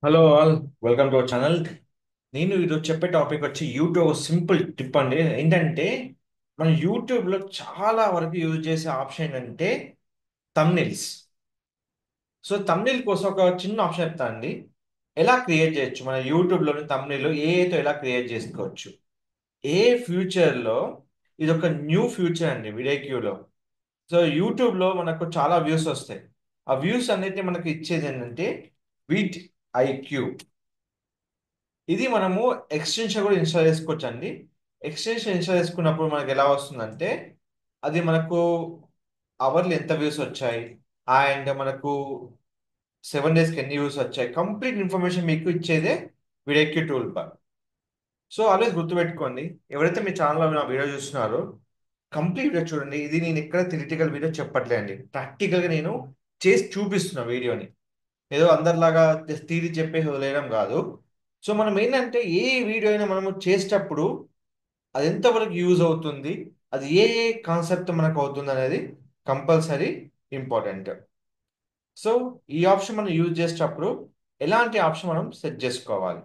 Hello all, welcome to our channel. నేను ఈరోజు చెప్పే టాపిక్ వచ్చి యూట్యూబ్ సింపుల్ టిప్ అండి. ఏంటంటే మన యూట్యూబ్లో చాలా వరకు యూజ్ చేసే ఆప్షన్ ఏంటంటే తమ్నెయిల్స్. సో తమ్నెయిల్ కోసం ఒక చిన్న ఆప్షన్ చెప్తా అండి. ఎలా క్రియేట్ చేయొచ్చు మన యూట్యూబ్లోని తమ్నెయిల్ ఏతో ఎలా క్రియేట్ చేసుకోవచ్చు. ఏ ఫ్యూచర్లో ఇది ఒక న్యూ ఫ్యూచర్ అండి వీడియోక్యూలో. సో యూట్యూబ్లో మనకు చాలా వ్యూస్ వస్తాయి. ఆ వ్యూస్ అన్నిటిని మనకి ఇచ్చేది ఏంటంటే విడ్ ఐక్యూ. ఇది మనము ఎక్స్టెన్షన్ కూడా ఇన్స్టాల్ చేసుకోవచ్చు అండి. ఎక్స్టెన్షన్ ఇన్స్టాల్ చేసుకున్నప్పుడు మనకి ఎలా వస్తుందంటే అది మనకు అవర్లు ఎంత వ్యూస్ వచ్చాయి అండ్ మనకు 7 డేస్కి ఎన్ని వ్యూస్ వచ్చాయి కంప్లీట్ ఇన్ఫర్మేషన్ మీకు ఇచ్చేదే వీడియోకి టూల్ బార్. సో ఆల్వేస్ గుర్తుపెట్టుకోండి, ఎవరైతే మీ ఛానల్లో నా వీడియో చూస్తున్నారో కంప్లీట్ వీడియో చూడండి. ఇది నేను ఎక్కడ థియరిటికల్ వీడియో చెప్పట్లే అండి, ప్రాక్టికల్గా నేను చేసి చూపిస్తున్నా వీడియోని. ఏదో అందరిలాగా థియరీ చెప్పేసి వదిలేయడం కాదు. సో మనం ఏంటంటే ఏ వీడియో అయినా మనము చేసేటప్పుడు అది ఎంతవరకు యూజ్ అవుతుంది, అది ఏ ఏ కాన్సెప్ట్ మనకు అవుతుంది అనేది కంపల్సరీ ఇంపార్టెంట్. సో ఈ ఆప్షన్ మనం యూజ్ చేసేటప్పుడు ఎలాంటి ఆప్షన్ మనం సెట్ చేసుకోవాలి.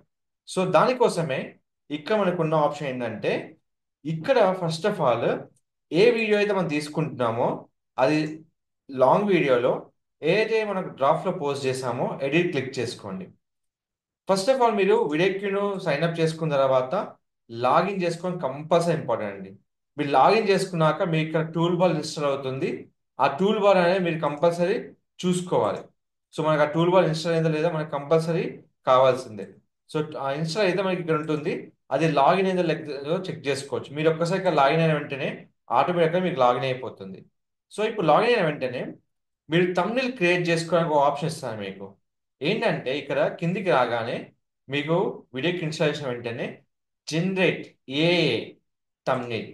సో దానికోసమే ఇక్కడ మనకున్న ఆప్షన్ ఏంటంటే ఇక్కడ first of all A video అయితే మనం తీసుకుంటున్నామో అది లాంగ్ వీడియోలో ఏదైతే మనకు డ్రాఫ్ట్లో పోస్ట్ చేసామో ఎడిట్ క్లిక్ చేసుకోండి. ఫస్ట్ ఆఫ్ ఆల్ మీరు విడెక్యూను సైన్ అప్ చేసుకున్న తర్వాత లాగిన్ చేసుకొని కంపల్సరీ ఇంపార్టెంట్ అండి. మీరు లాగిన్ చేసుకున్నాక మీకు ఇక్కడ టూల్ బార్ ఇన్స్టాల్ అవుతుంది. ఆ టూల్ బార్ అనేది మీరు కంపల్సరీ చూసుకోవాలి. సో మనకు ఆ టూల్ బార్ ఇన్స్టాల్ అయిందో లేదో మనకు కంపల్సరీ కావాల్సిందే. సో ఆ ఇన్స్టాల్ అయితే మనకి ఇక్కడ ఉంటుంది. అది లాగిన్ అయిందో లేదో చెక్ చేసుకోవచ్చు. మీరు ఒక్కసారి ఇక్కడ లాగిన్ అయిన వెంటనే ఆటోమేటిక్గా మీకు లాగిన్ అయిపోతుంది. సో ఇప్పుడు లాగిన్ అయిన వెంటనే మీరు thumbnail క్రియేట్ చేసుకోవడానికి ఒక ఆప్షన్ ఇస్తాను మీకు. ఏంటంటే ఇక్కడ కిందికి రాగానే మీకు వీడియోకి ఇన్స్టాల్ చేసిన వెంటనే జనరేట్ ఏ thumbnail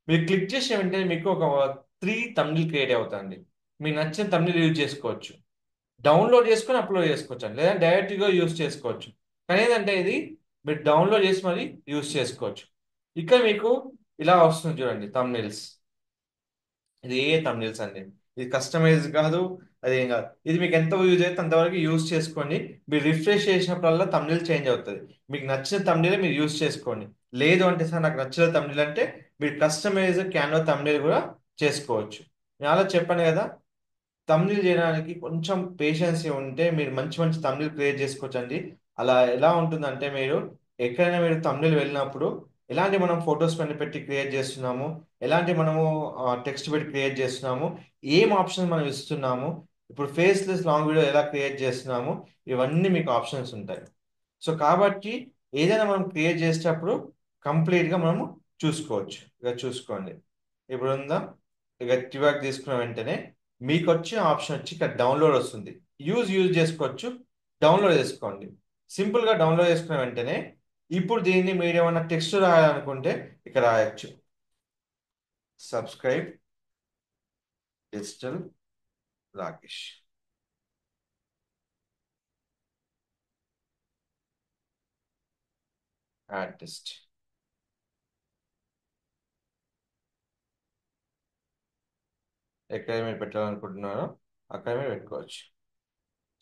మీరు క్లిక్ చేసిన వెంటనే మీకు ఒక 3 thumbnail క్రియేట్ అవుతుంది. మీకు నచ్చిన thumbnail యూజ్ చేసుకోవచ్చు, డౌన్లోడ్ చేసుకొని అప్లోడ్ చేసుకోవచ్చు అండి, లేదా డైరెక్ట్గా యూజ్ చేసుకోవచ్చు. కానీ ఏంటంటే ఇది మీరు డౌన్లోడ్ చేసి మరి యూజ్ చేసుకోవచ్చు. ఇక్కడ మీకు ఇలా వస్తుంది చూడండి thumbnails. ఇది ఏ తమ్నెల్స్ అండి, ఇది కస్టమైజ్ కాదు, అదేం కాదు. ఇది మీకు ఎంత యూజ్ అయితే అంతవరకు యూజ్ చేసుకోండి. మీరు రిఫ్రెష్ చేసినప్పుడల్లా తమ్నెల్ చేంజ్ అవుతుంది. మీకు నచ్చిన తమ్నెల్ మీరు యూజ్ చేసుకోండి. లేదు అంటే సార్ నాకు నచ్చిన తమ్నెల్ అంటే మీరు కస్టమైజ్ క్యాన్వా తమ్నెల్ కూడా చేసుకోవచ్చు. నేను అలా చెప్పాను కదా, తమ్నెల్ చేయడానికి కొంచెం పేషెన్స్ ఉంటే మీరు మంచి మంచి తమ్నెల్ క్రియేట్ చేసుకోవచ్చండి. అలా ఎలా ఉంటుందంటే మీరు ఎక్కడైనా మీరు తమ్నెల్ వెళ్ళినప్పుడు ఎలాంటి మనం ఫొటోస్ పైన పెట్టి క్రియేట్ చేస్తున్నాము, ఎలాంటి మనము టెక్స్ట్ పెట్టి క్రియేట్ చేస్తున్నాము, ఏం ఆప్షన్ మనం ఇస్తున్నాము, ఇప్పుడు ఫేస్లెస్ లాంగ్ వీడియో ఎలా క్రియేట్ చేస్తున్నాము, ఇవన్నీ మీకు ఆప్షన్స్ ఉంటాయి. సో కాబట్టి ఏదైనా మనం క్రియేట్ చేసేటప్పుడు కంప్లీట్గా మనము చూసుకోవచ్చు. ఇక చూసుకోండి, ఇప్పుడు ఉందా, ఇక టివాక్ తీసుకున్న వెంటనే మీకు వచ్చే ఆప్షన్ వచ్చి ఇక్కడ డౌన్లోడ్ వస్తుంది. యూజ్ చేసుకోవచ్చు, డౌన్లోడ్ చేసుకోండి. సింపుల్గా డౌన్లోడ్ చేసుకున్న వెంటనే ఇప్పుడు దీన్ని మీరు ఏమన్నా టెక్స్ట్ రాయాలనుకుంటే ఇక్కడ రాయొచ్చు. Subscribe digital Rakesh, artist. ఎక్కడ మీరు పెట్టాలనుకుంటున్నారో అక్కడ మీరు పెట్టుకోవచ్చు.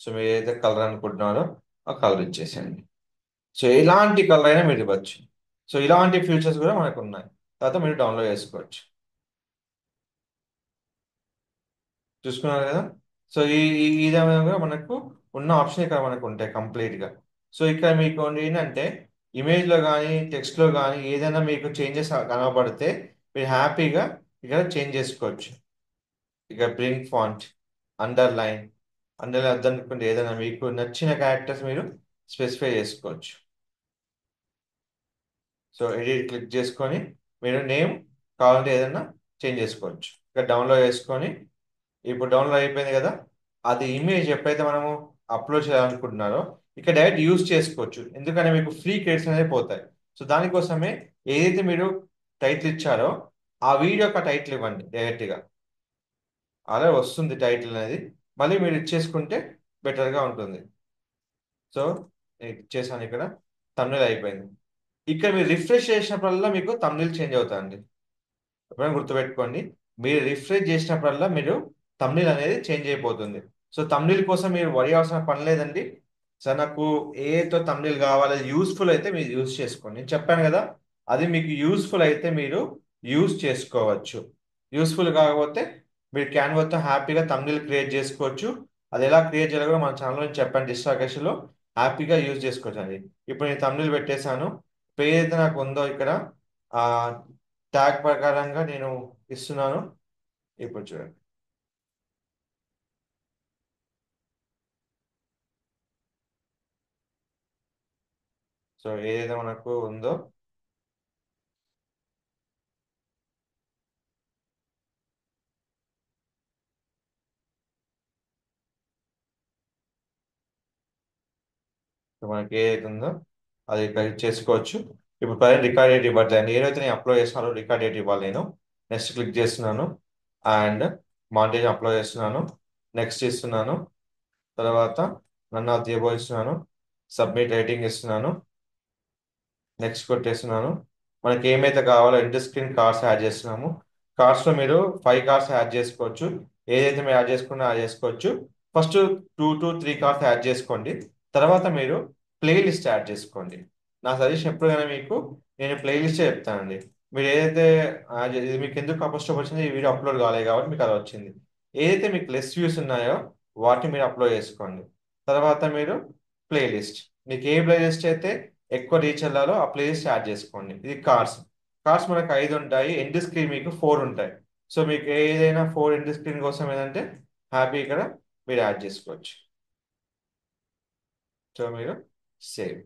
సో మీరు ఏదైతే కలర్ అనుకుంటున్నారో ఆ కలర్ ఇచ్చేసేయండి. సో ఎలాంటి కలర్ అయినా మీరు ఇవ్వచ్చు. సో ఇలాంటి ఫీచర్స్ కూడా మనకు ఉన్నాయి. తర్వాత మీరు డౌన్లోడ్ చేసుకోవచ్చు. చూసుకున్నారు కదా. సో ఈ విధంగా మనకు ఉన్న ఆప్షన్ ఇక్కడ మనకు ఉంటాయి కంప్లీట్గా. సో ఇక్కడ మీకు ఏంటంటే ఇమేజ్లో కానీ టెక్స్ట్లో కానీ ఏదైనా మీకు చేంజెస్ కనబడితే మీరు హ్యాపీగా ఇక్కడ చేంజ్ చేసుకోవచ్చు. ఇక బ్రింక్ ఫాంట్, అండర్లైన్, అండర్లైన్ వద్దనుకుంటే ఏదైనా మీకు నచ్చిన క్యారెక్టర్స్ మీరు స్పెసిఫై చేసుకోవచ్చు. సో ఎడిట్ క్లిక్ చేసుకొని మీరు నేమ్ కావాలంటే ఏదైనా చేంజ్ చేసుకోవచ్చు. ఇక డౌన్లోడ్ చేసుకొని ఇప్పుడు డౌన్లోడ్ అయిపోయింది కదా, అది ఇమేజ్ ఎప్పుడైతే మనము అప్లోడ్ చేయాలనుకుంటున్నారో ఇక్కడ డైరెక్ట్ యూజ్ చేసుకోవచ్చు. ఎందుకంటే మీకు ఫ్రీ క్రెడిట్స్ అనేది పోతాయి. సో దానికోసమే ఏదైతే మీరు టైటిల్ ఇచ్చారో ఆ వీడియోకి ఆ టైటిల్ ఇవ్వండి డైరెక్ట్గా. అలా వస్తుంది టైటిల్ అనేది, మళ్ళీ మీరు ఇచ్చేసుకుంటే బెటర్గా ఉంటుంది. సో నేను ఇచ్చేసాను ఇక్కడ, తమిళ అయిపోయింది. ఇక్కడ మీరు రిఫ్రెష్ చేసినప్పుడల్లా మీకు తమిళ చేంజ్ అవుతుందండి. ఎప్పుడైనా గుర్తుపెట్టుకోండి, మీరు రిఫ్రెష్ చేసినప్పుడల్లా మీరు తమిళ్ అనేది చేంజ్ అయిపోతుంది. సో తమిళ్ కోసం మీరు వరి అవసరం పని లేదండి. సార్ నాకు ఏతో తమ్నేల్ కావాలి యూస్ఫుల్ అయితే మీరు యూజ్ చేసుకోండి, నేను చెప్పాను కదా. అది మీకు యూస్ఫుల్ అయితే మీరు యూజ్ చేసుకోవచ్చు. యూస్ఫుల్ కాకపోతే మీరు క్యాన్వాతో హ్యాపీగా తమ్నేల్ క్రియేట్ చేసుకోవచ్చు. అది ఎలా క్రియేట్ చేయాలో కూడా మన ఛానల్లో నేను చెప్పాను డిస్ట్రాక్షన్లో. హ్యాపీగా యూజ్ చేసుకోవచ్చు అండి. ఇప్పుడు నేను తమ్నేల్ పెట్టేశాను. పేరు అయితే నాకు ఉందో ఇక్కడ ఆ ట్యాగ్ ప్రకారంగా నేను ఇస్తున్నాను. ఇప్పుడు చూడండి. సో ఏదైతే మనకు ఉందో సో మనకి ఏదైతే ఉందో అది ఇక్కడ చేసుకోవచ్చు. ఇప్పుడు ప్రజెంట్ రికార్డ్ డేట్ ఇవ్వట్లేదు, ఏదైతే నేను అప్లోడ్ చేస్తున్నానో రికార్డ్ డేట్ ఇవ్వాలి నేను. నెక్స్ట్ క్లిక్ చేస్తున్నాను అండ్ మాంటేజ్ అప్లోడ్ చేస్తున్నాను. నెక్స్ట్ ఇస్తున్నాను. తర్వాత నన్ను అది ఇస్తున్నాను. సబ్మిట్ రేటింగ్ ఇస్తున్నాను. నెక్స్ట్ కొట్టేస్తున్నాను. మనకి ఏమైతే కావాలో ఎండ్ స్క్రీన్ కార్డ్స్ యాడ్ చేస్తున్నాము. కార్డ్స్లో మీరు 5 కార్డ్స్ యాడ్ చేసుకోవచ్చు. ఏదైతే మీరు యాడ్ చేసుకున్నా యాడ్ చేసుకోవచ్చు. ఫస్ట్ 2 to 3 కార్డ్స్ యాడ్ చేసుకోండి. తర్వాత మీరు ప్లేలిస్ట్ యాడ్ చేసుకోండి. నా సజెషన్ ఎప్పుడు కానీ మీకు నేను ప్లేలిస్టే చెప్తానండి. మీరు ఏదైతే ఇది మీకు ఎందుకు ఫస్ట్ వచ్చింది, ఈ వీడియో అప్లోడ్ కాలేదు కాబట్టి మీకు అది వచ్చింది. ఏదైతే మీకు లెస్ వ్యూస్ ఉన్నాయో వాటిని మీరు అప్లోడ్ చేసుకోండి. తర్వాత మీరు ప్లేలిస్ట్, మీకు ఏ ప్లేలిస్ట్ అయితే ఎక్కువ రీచ్ వెళ్ళాలో ఆ ప్లేలిస్ట్ యాడ్ చేసుకోండి. ఇది కార్డ్స్. కార్డ్స్ మనకు 5 ఉంటాయి, ఎండ్ స్క్రీన్ మీకు 4 ఉంటాయి. సో మీకు ఏదైనా 4 ఎండ్ స్క్రీన్ కోసం ఏంటంటే హ్యాపీ ఇక్కడ మీరు యాడ్ చేసుకోవచ్చు. సో మీరు సేవ్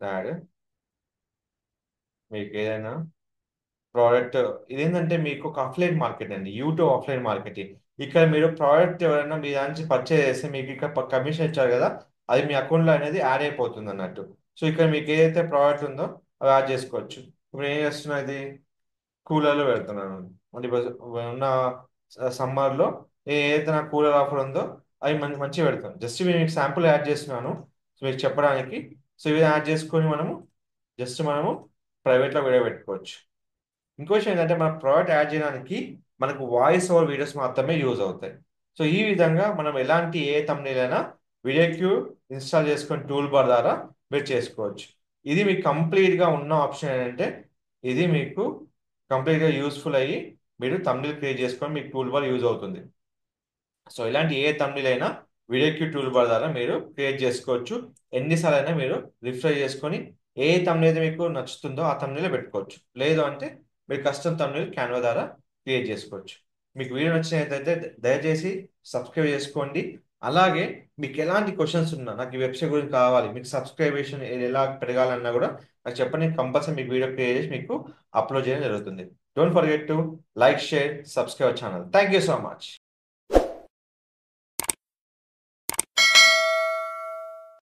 యాడ్, మీకు ఏదైనా ప్రోడక్ట్, ఇదేంటంటే మీకు ఒక అఫ్లైన్ మార్కెట్ అండి, యూట్యూబ్ అఫ్లైన్ మార్కెటింగ్. ఇక్కడ మీరు ప్రోడక్ట్ ఎవరైనా మీ దాని నుంచి పర్చేస్ చేస్తే మీకు ఇక్కడ కమిషన్ ఇచ్చారు కదా, అది మీ అకౌంట్లో అనేది యాడ్ అయిపోతుంది అన్నట్టు. సో ఇక్కడ మీకు ఏదైతే ప్రోడక్ట్ ఉందో అవి యాడ్ చేసుకోవచ్చు. ఇప్పుడు ఏం చేస్తున్నా ఇది కూలర్లో పెడుతున్నాను అంటే ఇప్పుడు ఉన్న సమ్మర్లో ఏదైతే నా కూలర్ ఆఫర్ ఉందో అవి మంచిగా పెడతాను. జస్ట్ మీకు శాంపుల్ యాడ్ చేస్తున్నాను సో మీకు చెప్పడానికి. సో ఇవి యాడ్ చేసుకొని మనము ప్రైవేట్లో వీడియో పెట్టుకోవచ్చు. ఇంకో విషయం ఏంటంటే మన ప్రోడక్ట్ యాడ్ చేయడానికి మనకు వాయిస్ ఓవర్ వీడియోస్ మాత్రమే యూజ్ అవుతాయి. సో ఈ విధంగా మనం ఎలాంటి ఏ thumbnail అయినా వీడియో క్యూ ఇన్స్టాల్ చేసుకొని టూల్ బార్ ద్వారా మీరు చేసుకోవచ్చు. ఇది మీకు కంప్లీట్గా ఉన్న ఆప్షన్ ఏంటంటే ఇది మీకు కంప్లీట్గా యూస్ఫుల్ అయ్యి మీరు thumbnail క్రియేట్ చేసుకొని మీకు టూల్ బార్ యూజ్ అవుతుంది. సో ఇలాంటి ఏ thumbnail అయినా వీడియో క్యూ టూల్ బార్ ద్వారా మీరు క్రియేట్ చేసుకోవచ్చు. ఎన్నిసార్లు అయినా మీరు రిఫ్రెష్ చేసుకొని ఏ thumbnail అయితే మీకు నచ్చుతుందో ఆ thumbnail పెట్టుకోవచ్చు. లేదు అంటే మీరు కస్టమ్ thumbnail క్యాన్వా ద్వారా క్రియేట్ చేసుకోవచ్చు. మీకు వీడియో నచ్చినట్లయితే దయచేసి సబ్స్క్రైబ్ చేసుకోండి. అలాగే మీకు ఎలాంటి క్వశ్చన్స్ ఉన్నా, నాకు ఈ వెబ్సైట్ గురించి కావాలి, మీకు సబ్స్క్రిప్షన్ ఎలా పెరగాలన్నా కూడా నాకు చెప్పండి. కంపల్సరీ మీకు వీడియో క్రియేట్ చేసి మీకు అప్లోడ్ చేయడం జరుగుతుంది. Don't forget to like, share, subscribe channel. Thank you so much.